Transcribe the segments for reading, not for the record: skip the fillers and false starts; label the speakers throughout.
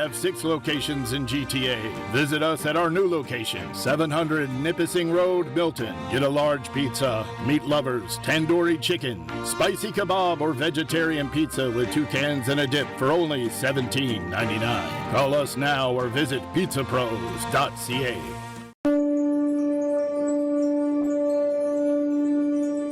Speaker 1: have 6 locations in GTA. Visit us at our new location, 700 Nipissing Road, Milton. Get a large pizza, meat lovers, tandoori chicken, spicy kebab or vegetarian pizza with 2 cans and a dip for only $17.99. Call us now or visit pizzapros.ca.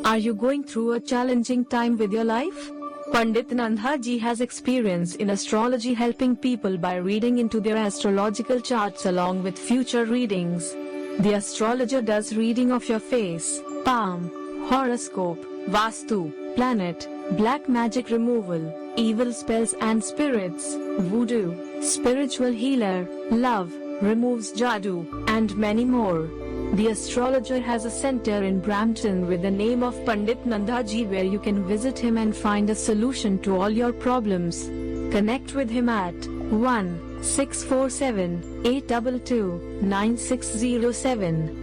Speaker 2: Are you going through a challenging time with your life? Pandit Nandha ji has experience in astrology, helping people by reading into their astrological charts along with future readings. The astrologer does reading of your face, palm, horoscope, vastu, planet, black magic removal, evil spells and spirits, voodoo, spiritual healer, love, removes jadoo, and many more. The astrologer has a center in Brampton with the name of Pandit Nandha ji, where you can visit him and find a solution to all your problems. Connect with him at 1-647-822-9607.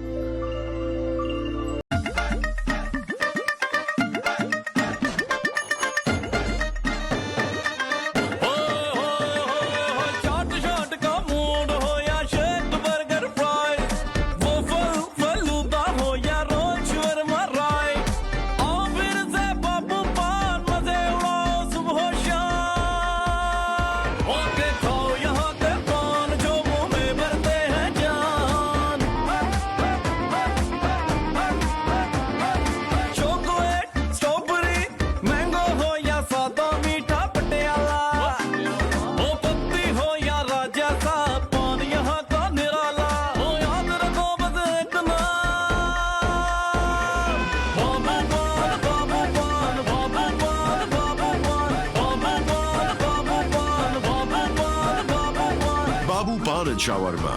Speaker 3: Shawarma,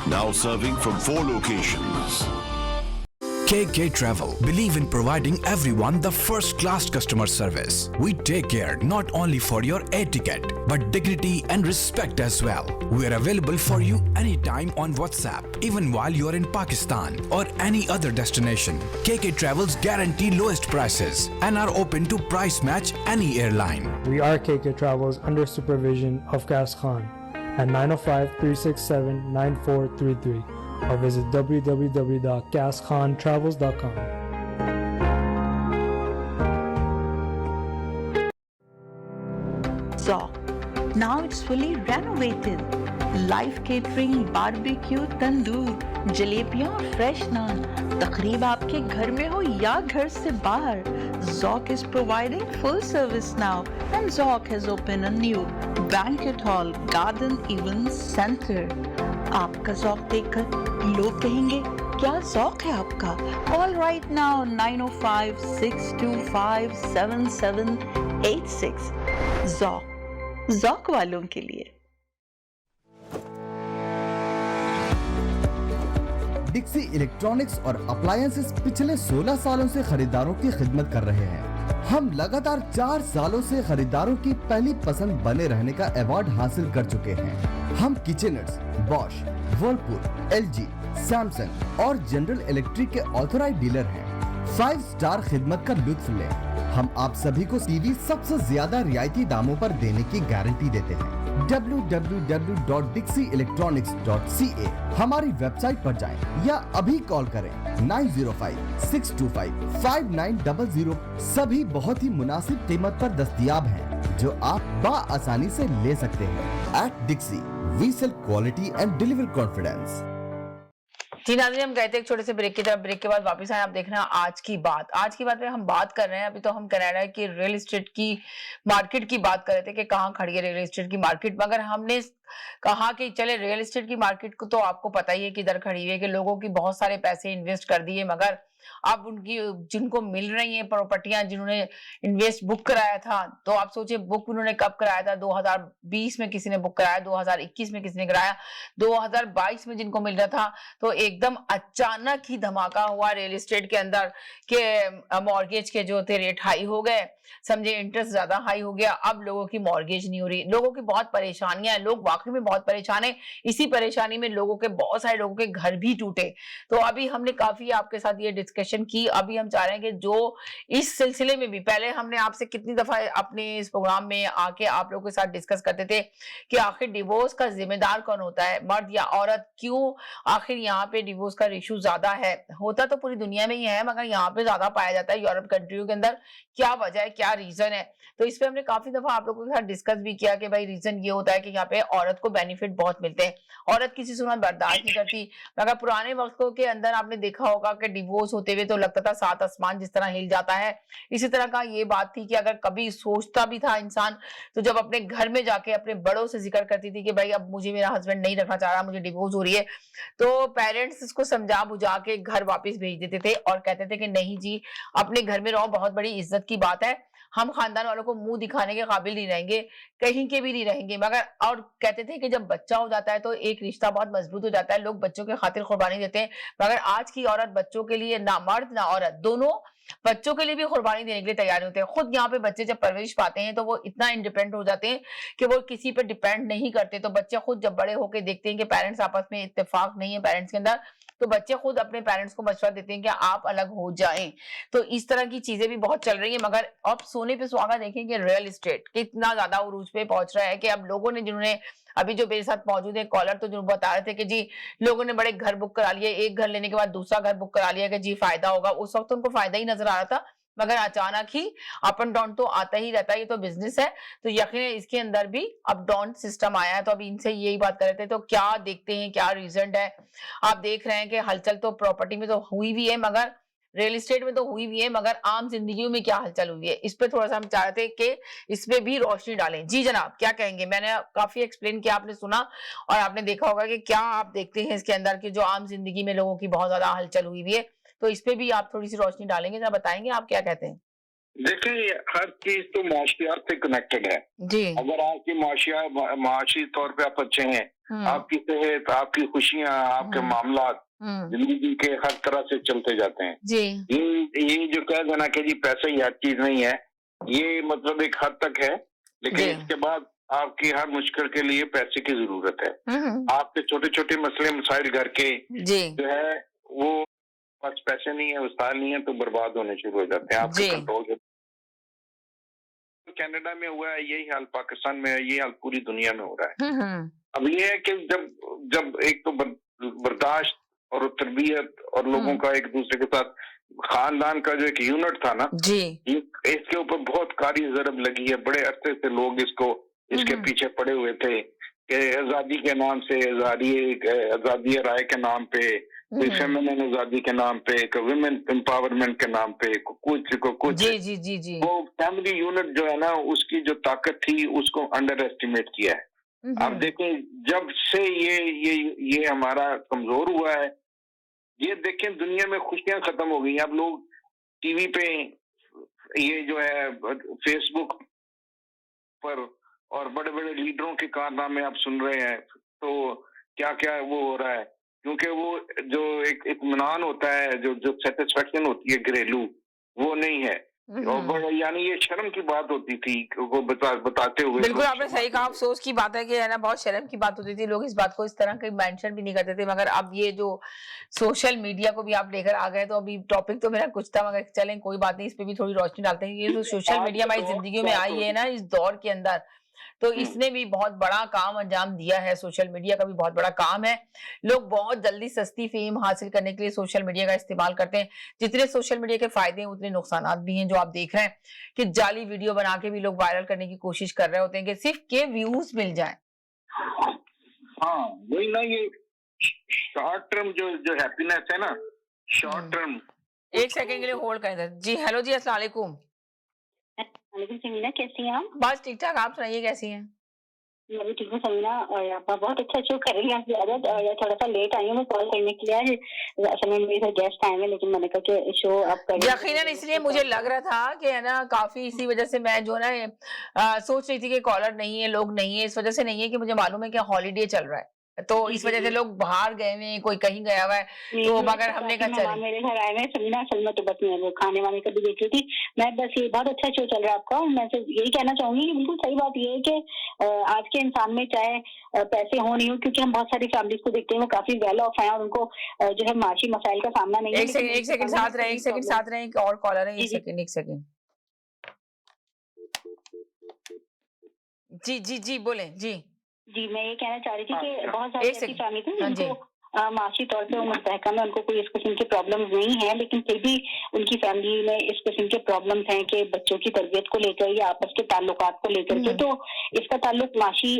Speaker 3: now serving from 4 locations.
Speaker 4: KK Travel believe in providing everyone the first-class customer service. We take care not only for your air ticket, but dignity and respect as well. We are available for you anytime on WhatsApp, even while you are in Pakistan or any other destination. KK Travels guarantee lowest prices and are open to price match any airline.
Speaker 5: We are KK Travels under supervision of Gas Khan at 905-367-9433 or visit www.gaskhontravels.com.
Speaker 6: Zoc. Now it's fully renovated. Live catering, barbecue, तंदूर, जलेबियाँ और fresh नान. तकरीब आपके घर में हो या घर से बाहर, Zoc is providing full service now, and Zoc has opened a new banquet hall, garden event center. आपका Zoc देखकर लोग कहेंगे क्या Zoc है आपका? All right now 905-625-7786. Zoc वालों के लिए.
Speaker 7: डिक्सी इलेक्ट्रॉनिक्स और अप्लायंसेस पिछले 16 सालों से खरीदारों की खिदमत कर रहे हैं। हम लगातार 4 सालों से खरीदारों की पहली पसंद बने रहने का अवार्ड हासिल कर चुके हैं। हम किचनर्स, बॉश, वर्लपूल, एलजी, सैमसंग और जनरल इलेक्ट्रिक के ऑथराइज्ड डीलर हैं। 5 स्टार खिदमत का लुत्फ लें। हम आप सभी को टीवी सबसे ज्यादा रियायती दामों पर देने की गारंटी देते हैं। www.dixieelectronics.ca हमारी वेबसाइट पर जाएं या अभी कॉल करें 905-625-5900। सभी बहुत ही मुनासिब कीमत पर दस्तयाब हैं जो आप आसानी से ले सकते हैं। At Dixie, we sell quality and deliver confidence.
Speaker 8: जी नाज़रीन, हम गए थे एक छोटे से ब्रेक की तरफ। ब्रेक के बाद वापस आए। आप देख रहे हैं आज की बात में हम बात कर रहे हैं। अभी तो हम कनाडा की रियल एस्टेट की मार्केट की बात कर रहे थे कि कहाँ खड़ी है रियल एस्टेट की मार्केट, मगर हमने कहा कि चले रियल एस्टेट की मार्केट को तो आपको पता ही है किधर खड़ी हुई है कि लोगों की बहुत सारे पैसे इन्वेस्ट कर दिए, मगर अब उनकी जिनको मिल रही हैं प्रॉपर्टियां, जिन्होंने इन्वेस्ट बुक कराया था, तो आप सोचिए बुक उन्होंने कब कराया था? 2020 में किसी ने बुक कराया, 2021 में किसी ने कराया, 2022 में जिनको मिल रहा था। तो एकदम अचानक ही धमाका हुआ रियल एस्टेट के अंदर के मॉर्गेज के जो थे रेट हाई हो गए, समझे इंटरेस्ट ज्यादा हाई हो गया। अब लोगों की मॉर्गेज नहीं हो रही, लोगों की बहुत परेशानियां हैं, लोग वाकई में बहुत परेशान है। इसी परेशानी में लोगों के, बहुत सारे लोगों के घर भी टूटे। तो अभी हमने काफी आपके साथ ये डिस्कशन की। अभी हम चाह रहे हैं कि जो इस सिलसिले में भी, पहले हमने आपसे कितनी दफा अपने इस प्रोग्राम में आके आप लोगों के साथ डिस्कस करते थे कि आखिर डिवोर्स का जिम्मेदार कौन होता है, मर्द या औरत, क्यों आखिर यहाँ पे डिवोर्स का इशू ज्यादा है। होता तो पूरी दुनिया में ही है मगर यहाँ पे ज्यादा पाया जाता है यूरोप कंट्रियों के अंदर। क्या वजह है, क्या रीजन है? तो इस पे हमने काफी दफा आप लोगों के साथ डिस्कस भी किया कि भाई रीजन ये होता है कि यहाँ पे औरत को बेनिफिट बहुत मिलते हैं, औरत किसी सुना बर्दाश्त नहीं करती। मगर पुराने वक्तों के अंदर आपने देखा होगा कि डिवोर्स होते हुए तो लगता था सात आसमान जिस तरह हिल जाता है। इसी तरह का ये बात थी कि अगर कभी सोचता भी था इंसान, तो जब अपने घर में जाके अपने बड़ों से जिक्र करती थी कि भाई अब मुझे मेरा हस्बैंड नहीं रखना चाह रहा, मुझे डिवोर्स हो रही है, तो पेरेंट्स इसको समझा बुझा के घर वापस भेज देते थे और कहते थे कि नहीं जी, अपने घर में रहो, बहुत बड़ी इज्जत की बात है, हम खानदान वालों को मुंह दिखाने के काबिल नहीं रहेंगे, कहीं के भी नहीं रहेंगे। मगर और कहते थे कि जब बच्चा हो जाता है तो एक रिश्ता बहुत मजबूत हो जाता है, लोग बच्चों के खातिर कुर्बानी देते हैं। मगर आज की औरत बच्चों के लिए, ना मर्द ना औरत, दोनों बच्चों के लिए भी कुर्बानी देने के लिए तैयार होते हैं। खुद यहाँ पे बच्चे जब परवरिश पाते हैं तो वो इतना इंडिपेंडेंट हो जाते हैं कि वो किसी पे डिपेंड नहीं करते। तो बच्चे खुद जब बड़े होकर देखते हैं कि पेरेंट्स आपस में इत्तेफाक नहीं है पेरेंट्स के अंदर, तो बच्चे खुद अपने पेरेंट्स को मशवरा देते हैं कि आप अलग हो जाएं। तो इस तरह की चीजें भी बहुत चल रही है। मगर अब सोने पे सुहागा देखें कि रियल एस्टेट कितना ज्यादा उरूज पे पहुंच रहा है कि अब लोगों ने, जिन्होंने अभी जो मेरे साथ मौजूद है कॉलर, तो जो बता रहे थे कि जी लोगों ने बड़े घर बुक करा लिए, एक घर लेने के बाद दूसरा घर बुक करा लिया कि जी फायदा होगा। उस वक्त उनको फायदा ही नजर आ रहा था, मगर अचानक ही अप एंड डाउन तो आता ही रहता है, ये तो बिजनेस है। तो यकीन इसके अंदर भी अप डाउन सिस्टम आया है। तो अभी इनसे यही बात कर रहे थे, तो क्या देखते हैं, क्या रीजन है? आप देख रहे हैं कि हलचल तो प्रॉपर्टी में तो हुई भी है, मगर रियल एस्टेट में तो हुई भी है, मगर आम जिंदगी में क्या हलचल हुई है, इस पे थोड़ा सा हम चाह रहे थे कि इस पे भी रोशनी डालें। जी जनाब, क्या कहेंगे? मैंने काफी एक्सप्लेन किया, आपने सुना और आपने देखा होगा कि क्या आप देखते हैं इसके अंदर की जो आम जिंदगी में लोगों की बहुत ज्यादा हलचल हुई भी है। तो इस पे भी आप थोड़ी सी रोशनी डालेंगे, जरा बताएंगे आप क्या कहते हैं?
Speaker 9: देखिए, हर चीज तो माशियात से कनेक्टेड है
Speaker 8: जी।
Speaker 9: अगर आपकी माशी तौर पे आप अच्छे हैं, आपकी सेहत, आपकी खुशियां, आपके मामला जिंदगी के हर तरह से चलते जाते हैं
Speaker 8: जी।
Speaker 9: ये जो कह देना कि जी पैसा ही हर चीज नहीं है, ये मतलब एक हद तक है, लेकिन इसके बाद आपकी हर मुश्किल के लिए पैसे की जरूरत है। आपके छोटे छोटे मसले मसाइल घर के जो है वो बस पैसे नहीं है, वसाइल नहीं है, तो बर्बाद होने शुरू हो जाते हैं, आपके कंट्रोल से। कनाडा में हुआ है यही हाल, पाकिस्तान में है यही हाल, पूरी दुनिया में हो रहा है। अब ये है कि जब एक तो बर्दाश्त और तरबियत और लोगों का एक दूसरे के साथ खानदान का जो एक यूनिट था ना जी, इसके ऊपर बहुत कारी जरब लगी है। बड़े अरसे से लोग इसके पीछे पड़े हुए थे कि आजादी के नाम से, आजादी राय के नाम पे, फेमिनिन आजादी के नाम पे, वुमेन एम्पावरमेंट के नाम पे, कुछ
Speaker 8: जी जी जी जी।
Speaker 9: वो फैमिली यूनिट जो है ना, उसकी जो ताकत थी उसको अंडर एस्टिमेट किया है। आप देखें, जब से ये हमारा कमजोर हुआ है, ये देखें दुनिया में खुशियां खत्म हो गई। अब लोग टीवी पे, ये जो है फेसबुक पर और बड़े बड़े लीडरों के कारनामे आप सुन रहे हैं, तो क्या क्या वो हो रहा है, क्योंकि वो जो एक इत्मीनान होता है, जो सेटिस्फेक्शन होती है घरेलू, वो नहीं है। और यानी ये शर्म की बात होती थी वो बताते हुए।
Speaker 8: बिल्कुल आपने सही कहा, अफसोस की बात है कि है ना, बहुत शर्म की बात होती थी, लोग इस बात को इस तरह के मेंशन भी नहीं करते थे। मगर अब ये जो सोशल मीडिया को भी आप लेकर आ गए, तो अभी टॉपिक तो मेरा कुछ था, मगर चलें कोई बात नहीं, इस पे भी थोड़ी रोशनी डालते हैं। ये जो सोशल मीडिया हमारी जिंदगी में आई है ना इस दौर के अंदर, तो इसने भी बहुत बड़ा काम अंजाम दिया है। सोशल मीडिया का भी बहुत बड़ा काम है। लोग बहुत जल्दी सस्ती फेम हासिल करने के लिए सोशल मीडिया का इस्तेमाल करते हैं। जितने सोशल मीडिया के फायदे हैं उतने नुकसान भी हैं, जो आप देख रहे हैं कि जाली वीडियो बना के भी लोग वायरल करने की कोशिश कर रहे होते हैं कि सिर्फ के व्यूज मिल जाए।
Speaker 9: हाँ वही ना, ये शॉर्ट टर्म जो हैप्पीनेस है ना, शॉर्ट टर्म।
Speaker 8: एक सेकंड के लिए होल्ड करें जी। हेलो जी, अस्सलाम वालेकुम।
Speaker 10: समीना, कैसी हैं आप?
Speaker 8: बस ठीक ठाक, आप सुनाइए कैसी हैं?
Speaker 10: मैं भी ठीक हूँ समीना, और आप बहुत अच्छा शो कर रही हैं। और थोड़ा सा लेट आई हूँ मैं कॉल करने के लिए, असल में मेरे गेस्ट आए हैं, लेकिन मैंने कहा कि शो आप कर।
Speaker 8: यकीनन इसलिए मुझे लग रहा था कि है ना, काफी इसी वजह से मैं जो ना सोच रही थी कि कॉलर नहीं है, लोग नहीं है, इस वजह से नहीं है कि मुझे मालूम है कि हॉलीडे चल रहा है, तो इस वजह से लोग बाहर गए हुए हैं, कोई कहीं गया हुआ है, तो मगर हमने कहा चले
Speaker 10: मेरे घर आए हुए समीना सलमा, तो बस मैं वो खाने वाने का भी देख रही थी। मैं बस ये बहुत अच्छा शो चल रहा है आपका, और मैं सिर्फ यही कहना चाहूंगी कि बिल्कुल सही बात ये है कि आज के इंसान में चाहे पैसे हो नहीं हो, क्योंकि हम बहुत सारी फैमिलीज को देखते हैं वो काफी वेल ऑफ है और उनको जो है माशी मसाइल का सामना नहीं है।
Speaker 8: एक सेकंड साथ रहे, एक और कॉलर है, एक सेकंड। जी बोले जी।
Speaker 10: जी, मैं ये कहना चाह रही थी कि बहुत सारी ऐसी फैमिली थी जिनको माशी तौर पे मुस्तहकम है, उनको कोई इस किस्म के प्रॉब्लम्स नहीं है, लेकिन फिर भी उनकी फैमिली में इस किस्म के प्रॉब्लम्स हैं कि बच्चों की तरबियत को लेकर या आपस के ताल्लुकात को लेकर के, तो इसका ताल्लुक माशी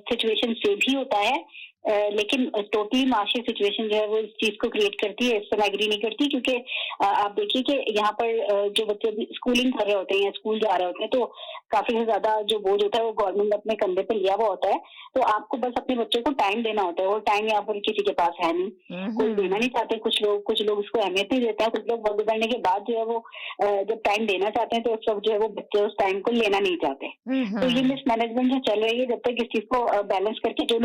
Speaker 10: सिचुएशन से भी होता है। लेकिन टोटली माशी सिचुएशन जो है वो इस चीज को क्रिएट करती है, इससे मैं एग्री नहीं करती, क्योंकि आप देखिए कि यहाँ पर जो बच्चे स्कूलिंग कर रहे होते हैं या स्कूल जा रहे होते हैं, तो काफी ज्यादा जो बोझ होता है वो गवर्नमेंट ने अपने कंधे पे लिया हुआ होता है। तो आपको बस अपने बच्चों को टाइम देना होता है, वो टाइम यहाँ पर किसी के पास है नहीं, कोई देना नहीं चाहते। कुछ लोग इसको अहमियत नहीं देते हैं, कुछ लोग वक्त गुजरने के बाद जो है वो जब टाइम देना चाहते हैं तो उस वक्त जो है वो बच्चे उस टाइम को लेना नहीं चाहते। तो ये मिसमैनेजमेंट जो चल रही है, जब तक इस चीज को बैलेंस करके जो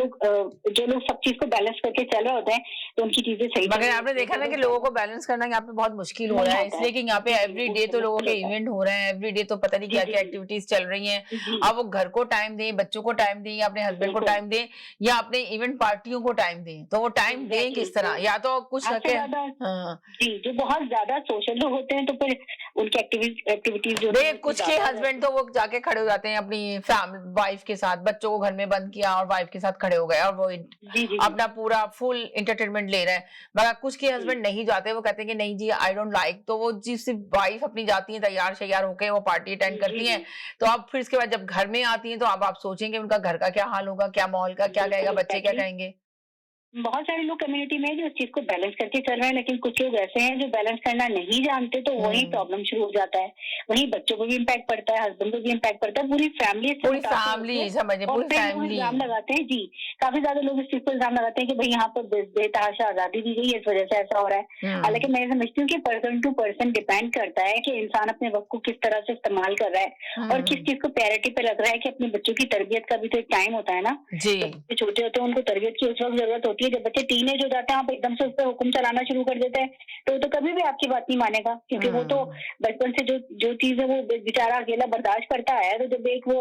Speaker 10: लोग सब चीज को बैलेंस करके चल रहे होते हैं तो उनकी चीजें सही।
Speaker 8: मगर आपने देखा ना कि लोगों को बैलेंस करना यहाँ पे बहुत मुश्किल हो रहा है, इसलिए कि यहाँ पे एवरी डे तो लोगों के इवेंट हो रहे हैं, एवरी डे तो पता नहीं क्या क्या एक्टिविटीज चल रही हैं। अब वो घर को टाइम दें, बच्चों को टाइम दें, या अपने हस्बैंड को टाइम दें, या अपने इवेंट पार्टियों को टाइम दें, तो वो टाइम दें किस तरह? या तो कुछ
Speaker 10: जी, जो बहुत ज्यादा सोशल लोग होते हैं तो फिर उनकी एक्टिविटीज जो
Speaker 8: कुछ के हस्बैंड तो वो जाके खड़े हो जाते हैं अपनी वाइफ के साथ, बच्चों को घर में बंद किया और वाइफ के साथ खड़े हो गए और वो अपना पूरा फुल एंटरटेनमेंट ले रहे हैं। मगर कुछ के हस्बैंड नहीं जाते, वो कहते हैं कि नहीं जी आई डोंट लाइक, तो वो जी सिर्फ वाइफ अपनी जाती है तैयार शैयार होके, वो पार्टी अटेंड करती हैं। तो अब फिर इसके बाद जब घर में आती हैं तो अब आप सोचेंगे उनका घर का क्या हाल होगा, क्या माहौल का क्या कहेगा, बच्चे क्या कहेंगे।
Speaker 10: बहुत सारे लोग कम्युनिटी में जो इस चीज को बैलेंस करके चल रहे हैं, लेकिन कुछ लोग ऐसे हैं जो बैलेंस करना नहीं जानते, तो वही प्रॉब्लम शुरू हो जाता है। वही बच्चों को भी इम्पैक्ट पड़ता है, हस्बैंड को भी इम्पैक्ट पड़ता है, पूरी फैमिली
Speaker 8: समझिए, पूरी फैमिली
Speaker 10: इल्जाम लगाते हैं। जी, काफी ज्यादा लोग इस चीज को इल्जाम लगाते हैं कि भाई यहाँ पर बेतहाशा आजादी दी गई है, इस वजह से ऐसा हो रहा है। हालांकि मैं समझती हूँ कि पर्सन टू पर्सन डिपेंड करता है कि इंसान अपने वक्त को किस तरह से इस्तेमाल कर रहा है और किस चीज को प्रायोरिटी पे रख रहा है, कि अपने बच्चों की तरबियत का भी तो एक टाइम होता है ना। छोटे होते हैं उनको तरबियत की उस वक्त जरूरत होती है, जब बच्चे टीनेज हो जाते हैं आप एकदम से उस पर हुक्म चलाना शुरू कर देते हैं तो कभी भी आपकी बात नहीं मानेगा, क्योंकि वो तो बचपन से जो चीज है वो बेचारा अकेला बर्दाश्त करता है, तो जब एक वो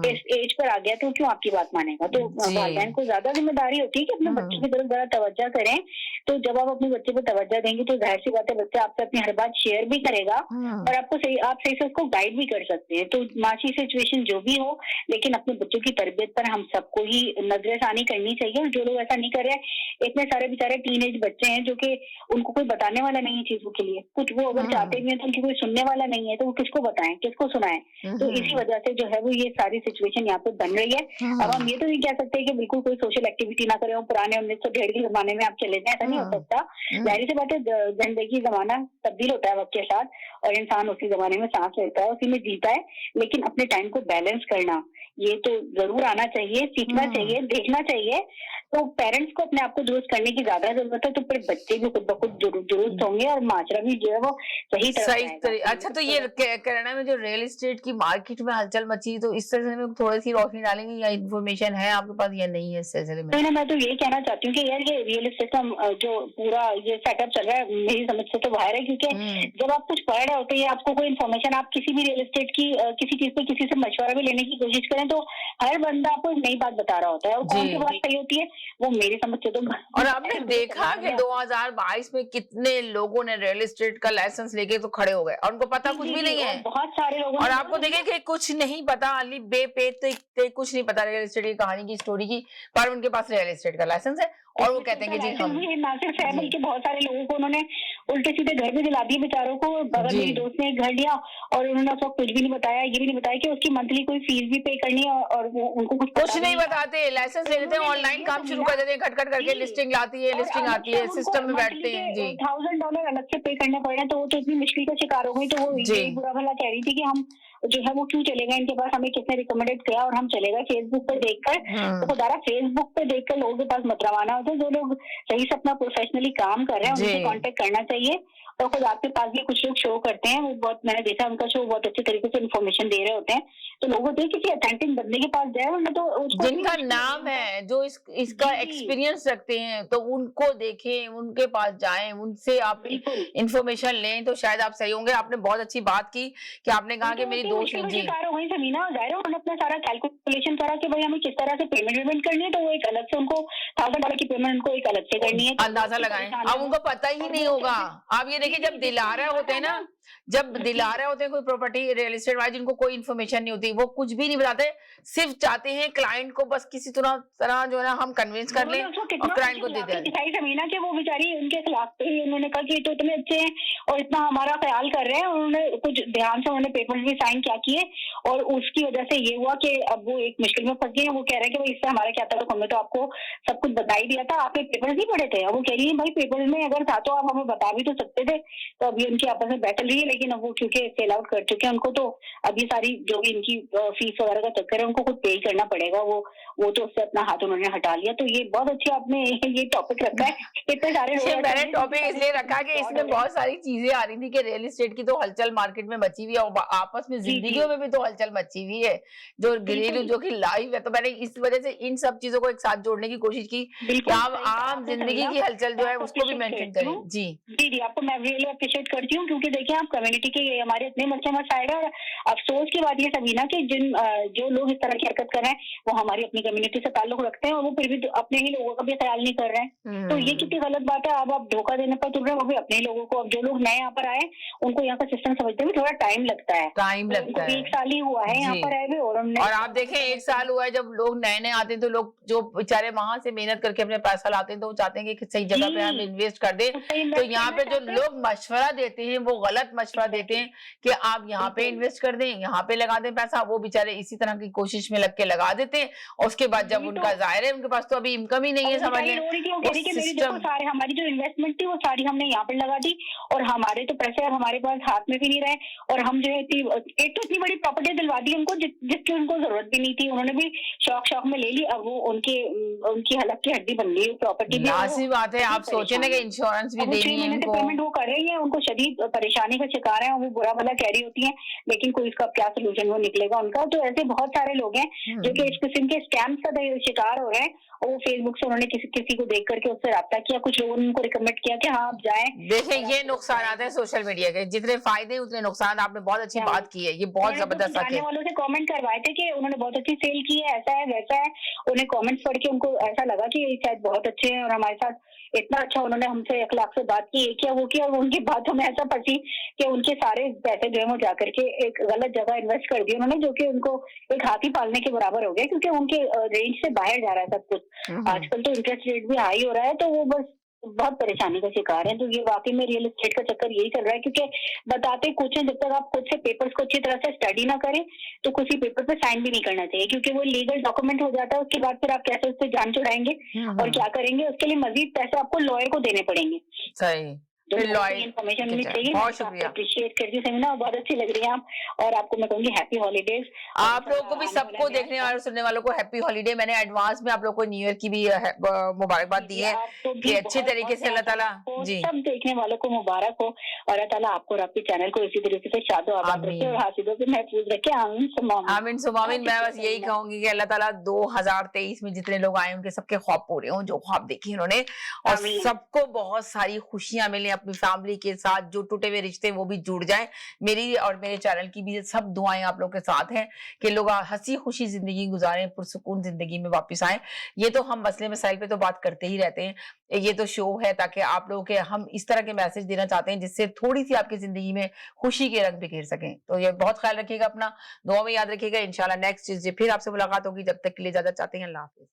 Speaker 10: इस एज पर आ गया तो क्यों आपकी बात मानेगा। तो वालिदैन को ज्यादा जिम्मेदारी होती है कि अपने बच्चे की तरफ ज्यादा तवज्जो करें। तो जब आप अपने बच्चे को तवज्जो देंगे तो जाहिर सी बात है बच्चा आपसे अपनी हर बात शेयर भी करेगा और आप सही से उसको गाइड भी कर सकते हैं। तो माशी सिचुएशन जो भी हो, लेकिन अपने बच्चों की तरबियत पर हम सबको ही नजरसानी करनी चाहिए। और जो लोग ऐसा नहीं कर रहे, इतने सारे बेचारे टीनेज बच्चे हैं जो कि उनको कोई बताने वाला नहीं है चीजों के लिए, कुछ वो अगर चाहते भी हैं तो उनकी कोई सुनने वाला नहीं है, तो वो किसको बताएं, किसको सुनाएं। तो इसी वजह से जो है वो ये सारी सिचुएशन यहाँ पे बन रही है। अब हम ये तो नहीं कह सकते कि बिल्कुल कोई सोशल एक्टिविटी ना करें, पुराने 1901 के जमाने में आप चले जाएं, ऐसा नहीं हो सकता। जाहिर सी बात है जिंदगी जमाना तब्दील होता है वक्त के साथ और इंसान उसी जमाने में सांस लेता है, उसी में जीता है, लेकिन अपने टाइम को बैलेंस करना ये तो जरूर आना चाहिए, सीखना चाहिए, देखना चाहिए। तो पेरेंट्स को अपने आप को दुरुस्त करने की ज्यादा जरूरत है, तो फिर बच्चे भी खुद ब खुद दुरुस्त होंगे और माजरा भी जो है वो सही तरह।
Speaker 8: अच्छा, तो ये कनाडा में जो रियल एस्टेट की मार्केट में हलचल मची, तो इस सिलसिले में थोड़ी सी रोशनी डालेंगे या इन्फॉर्मेशन है आपके पास या नहीं है इस सिलसिले में?
Speaker 10: मैं तो यही कहना चाहती हूँ कि यार ये रियल एस्टेट का जो पूरा ये सेटअप चल रहा है मेरी समझ से तो बाहर है, क्योंकि जब आप कुछ पढ़ रहे होते हैं, आपको कोई इन्फॉर्मेशन, आप किसी भी रियल एस्टेट की किसी चीज पे किसी से मशवरा भी लेने की कोशिश करें तो हर बंदा आपको एक नई बात बता रहा होता है और कौन सी बात सही होती है वो मेरी समझ से तो।
Speaker 8: और आपने देखा कि 2022 में कितने लोगों ने रियल एस्टेट का लाइसेंस लेके तो खड़े हो गए और उनको पता कुछ भी नहीं है।
Speaker 10: बहुत सारे लोगों
Speaker 8: और आपको देखें कि कुछ नहीं पता, अली बेपे कुछ नहीं पता रियल एस्टेट की कहानी की, स्टोरी की, पर उनके पास रियल एस्टेट का लाइसेंस है और वो कहते हैं कि जी हम
Speaker 10: ना सिर्फ है बल्कि बहुत सारे लोगों को उन्होंने उल्टे सीधे घर में दिला दिए बेचारों को। बगल मेरी दोस्त ने एक घर लिया और उन्होंने उसको कुछ भी नहीं बताया, ये भी नहीं बताया कि उसकी मंथली कोई फीस भी पे करनी है और वो उनको कुछ
Speaker 8: नहीं बताते, लाइसेंस ले लेते हैं, ऑनलाइन काम शुरू कर देते हैं, खटखट करके लिस्टिंग आती है, सिस्टम में बैठते हैं जी।
Speaker 10: $1000 अलग से पे करने पड़ रहे हैं, तो वो तो इतनी मुश्किल का शिकार हो गई। तो वो ये बुरा भला कह रही थी कि हम जो है वो क्यों चले गए इनके पास, हमें किसने रिकमेंडेड किया और हम चले गए फेसबुक पे देखकर। तो खुदारा फेसबुक पे देखकर लोगों के पास मत रवाना होते, जो लोग सही से अपना प्रोफेशनली काम कर रहे हैं उनसे कांटेक्ट करना चाहिए और खुद आपके पास भी कुछ लोग शो करते हैं, वो बहुत, मैंने देखा उनका शो बहुत अच्छे तरीके से इन्फॉर्मेशन दे रहे होते हैं। तो लोग होते हैं किसी अथेंटिक बंदे के पास जाए, वरना तो उसको
Speaker 8: जिनका नाम है, जो इसका एक्सपीरियंस रखते हैं, तो उनको देखें, उनके पास जाएं, उनसे आप इंफॉर्मेशन लें, तो शायद आप सही होंगे। आपने बहुत अच्छी बात की कि आपने कहा कि मेरी दोस्त जी
Speaker 10: वही समीना जाहिर है, उन्होंने अपना सारा कैलकुलेशन करा कि भाई हमें किस तरह से पेमेंट करनी है, तो वो एक अलग से उनको $1000 की पेमेंट उनको एक अलग से करनी है।
Speaker 8: अंदाजा लगाएं, अब उनको पता ही नहीं होगा। आप ये देखिए, जब दिलारा होते हैं ना, जब दिलारे होते हैं कोई प्रॉपर्टी रियल एस्टेट वाले, जिनको कोई इन्फॉर्मेशन नहीं होती, वो कुछ भी नहीं बताते, सिर्फ चाहते हैं क्लाइंट को बस किसी तरह जो है ना हम कन्विंस कर लें और क्लाइंट को दे दें।
Speaker 10: दिखाई समीना कि वो बेचारी उनके खिलाफ पे ही उन्होंने कहा कि तो इतने अच्छे हैं और इतना हमारा ख्याल कर रहे हैं, उन्होंने कुछ ध्यान से उन्होंने पेपर्स भी साइन क्या किए, और उसकी वजह से ये हुआ कि अब वो एक मुश्किल में फंस गए। वो कह रहे हैं कि भाई इससे हमारा क्या था, हमने तो आपको सब कुछ बता ही दिया था, आपने पेपर्स नहीं पढ़े थे। अब वो कह रही है भाई पेपर्स में अगर था तो आप हमें बता भी तो सकते थे। तो अभी उनकी आपस में बैटल रही है, लेकिन अब वो क्योंकि सेल आउट कर चुके हैं, उनको तो अभी सारी जो भी इनकी फीस वगैरह का चक्कर है उनको खुद पे करना पड़ेगा। वो तो उससे अपना हाथ उन्होंने हटा लिया। तो ये बहुत अच्छी आपने ये टॉपिक रखा है। इतने सारे
Speaker 8: मैंने टॉपिक इसलिए रखा कि इसमें बहुत सारी चीजें आ रही थी कि रियल एस्टेट की तो हलचल मार्केट में मची हुई है, और आपस में जिंदगियों में भी तो हलचल मची हुई है, जो घरेलू जो कि लाइव है। तो मैंने इस वजह से इन सब चीजों को एक साथ जोड़ने की कोशिश की कि आप आम जिंदगी की हलचल जो है उसको भी मेंशन करें। जी
Speaker 10: जी, आपको मैं रियली अप्रिशिएट करती हूँ, क्योंकि देखिए आप कम्युनिटी के हमारे इतने मसले मसाइल है, और अफसोस की बात ये सभी ना कि जो लोग इस तरह की हरकत कर रहे हैं वो हमारी अपनी कम्युनिटी से ताल्लुक रखते हैं, और वो फिर भी अपने ही लोगों का भी ख्याल नहीं कर रहे हैं। तो ये कितनी गलत बात है। अब आप धोखा देने पर तुल रहे हैं, वो भी अपने ही लोगों को। अब जो लोग नए यहाँ पर आए उनको यहाँ का सिस्टम समझते हुए थोड़ा टाइम लगता है।
Speaker 8: लगता है,
Speaker 10: 1 साल ही हुआ है यहाँ पर आए हुए, और
Speaker 8: आप देखें 1 साल हुआ है, जब लोग नए नए आते हैं तो लोग जो बेचारे वहां से मेहनत करके अपने पैसा लाते हैं, तो वो चाहते हैं कि सही जगह पे हम इन्वेस्ट कर दें। तो यहाँ पे जो लोग मशवरा देते हैं वो गलत मशवरा देते हैं कि आप यहाँ पे इन्वेस्ट कर दें, यहाँ पे लगा दें पैसा। वो बेचारे इसी तरह की कोशिश में लग के लगा देते हैं, और उसके बाद जब उनका जाहिर है उनके पास तो अभी इनकम ही नहीं है, समझ लें।
Speaker 10: सारे हमारी जो इन्वेस्टमेंट थी वो सारी हमने यहाँ पे लगा दी, और हमारे तो पैसे अब हमारे पास हाथ में भी नहीं रहे, और हम जो है एक तो इतनी बड़ी प्रॉपर्टी दिलवा दी उनको जिसकी उनको जरूरत भी नहीं थी, उन्होंने भी शौक में ले ली। अब वो उनकी हलक की हड्डी बन गई प्रॉपर्टी भी।
Speaker 8: लाज़मी बात है, आप सोचे ना कि इंश्योरेंस भी देनी है इनको,
Speaker 10: पेमेंट वो कर रही है, उनको शदीद परेशानी का शिकार है, वो बुरा भला कह रही होती है, लेकिन कोई इसका क्या सोल्यूशन वो निकलेगा उनका। तो ऐसे बहुत सारे लोग हैं जो कि इस किस्म के स्कैम्स का शिकार हो रहे हैं, और वो फेसबुक से उन्होंने किसी को देख करके उससे राब्ता किया, कुछ लोगों ने उनको रिकमेंड किया कि हाँ आप जाएं।
Speaker 8: देखें ये नुकसान आते हैं सोशल मीडिया के, जितने फायदे उतने नुकसान। आपने बहुत अच्छी बात की है, ये बहुत जबरदस्त है।
Speaker 10: जानने वालों से कमेंट करवाए थे कि उन्होंने बहुत अच्छी सेल की है, ऐसा है वैसा है। उन्हें कमेंट्स पढ़ के उनको ऐसा लगा कि शायद बहुत अच्छे हैं, और हमारे साथ इतना अच्छा उन्होंने हमसे अखलाक से बात की, ये किया वो किया, और उनकी बात हमें ऐसा फंसी कि उनके सारे पैसे जो है वो जाकर के एक गलत जगह इन्वेस्ट कर दिए उन्होंने, जो कि उनको एक हाथी पालने के बराबर हो गया, क्योंकि उनके रेंज से बाहर जा रहा है सब कुछ। आजकल तो इंटरेस्ट रेट भी हाई हो रहा है, तो वो बस बहुत परेशानी का शिकार है। तो ये वाकई में रियल एस्टेट का चक्कर यही चल रहा है, क्योंकि बताते कुछ है, जब तक आप खुद से पेपर्स को अच्छी तरह से स्टडी ना करें तो किसी पेपर पे साइन भी नहीं करना चाहिए, क्योंकि वो लीगल डॉक्यूमेंट हो जाता है। उसके बाद फिर आप कैसे उससे जान छुड़ाएंगे और क्या करेंगे, उसके लिए मजीद पैसे आपको लॉयर को देने पड़ेंगे।
Speaker 8: सही,
Speaker 10: इन्फॉर्मेशन मिलनी चाहिए।
Speaker 8: बहुत शुक्रिया,
Speaker 10: अप्रिशिएट करती हूँ सेमिना, बहुत अच्छी लग रही है आप, और आपको मैं कहूँगी हैप्पी हॉलीडेज।
Speaker 8: आप लोगों को भी, सबको देखने वाले सुनने वालों को हैप्पी हॉलीडे। मैंने एडवांस में आप लोगों को न्यू ईयर की भी मुबारकबाद दी है कि अच्छे तरीके से अल्लाह ताला जी
Speaker 10: सब देखने वालों को मुबारक हो, और अल्लाह ताला आपको और आपके चैनल को इसी तरीके से शादो आबाद रखे और हासिलों से महफूज रखे। आमीन
Speaker 8: आमीन सुमामीन। मैं बस यही कहूंगी कि अल्लाह ताला 2023 में जितने लोग आए उनके सबके ख्वाब पूरे हों, जो ख्वाब देखे उन्होंने, और सबको बहुत सारी खुशियां मिले अपनी फैमिली के साथ, जो टूटे हुए रिश्ते वो भी जुड़ जाएं। मेरी और मेरे चैनल की भी सब दुआएं आप लोग के साथ हैं कि लोग हंसी खुशी जिंदगी गुजारें, पुरसुकून जिंदगी में वापस आए। ये तो हम मसले मसाइल पे तो बात करते ही रहते हैं, ये तो शो है ताकि आप लोगों के हम इस तरह के मैसेज देना चाहते हैं जिससे थोड़ी सी आपकी जिंदगी में खुशी के रंग बिखेर सकें। तो ये बहुत ख्याल रखिएगा अपना, दुआ में याद रखिएगा। इंशाल्लाह नेक्स्ट फिर आपसे मुलाकात होगी। जब तक के लिए इजाजत चाहते हैं, अल्लाह हाफिज।